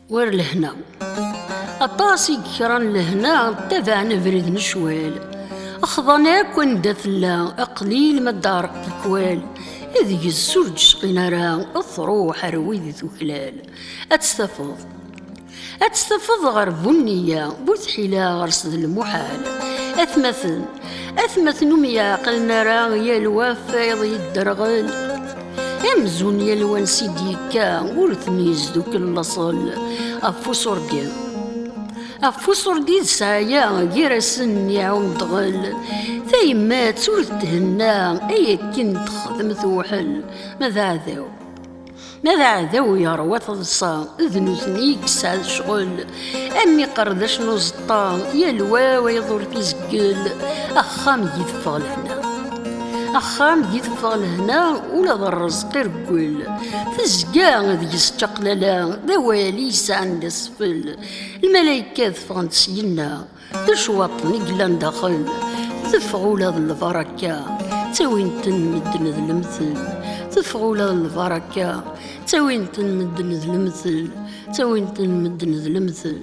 ور لهنا الطاسي كران لهنا تبعنا بريد نشوال أخضنا كون دثلا أقليل ما دارك الكوال إذ يزوج شقينا راه أثروح رويدي ثكلال أتستفض غير بنية بوثحيلا غرسد المحال أثمث نميا قلنا راه يا الوفايض يدرغل أمزون يا الوان سيديكا ورثميز دوك اللصل أفوسور دي سايا جرسن يعون دغل ثيمات ورث تهنا أي كنت خدمت وحل ماذا عذاو يا روات الصا اذنو ثنيك سعد شغل أمي قردش نوزطان يا الواوا يضر تزقل أخام يدفع لهنا ولا ذا الرزق يرقل تزقا ذي يستقللا ذوالي عند اسفل الملايكة ذفغن تسيلنا تشواط نقلان داخل تفغوا لها البركة تاوين تنمدن ذا المثل تفغوا لها البركة تاوين تنمدن ذا المثل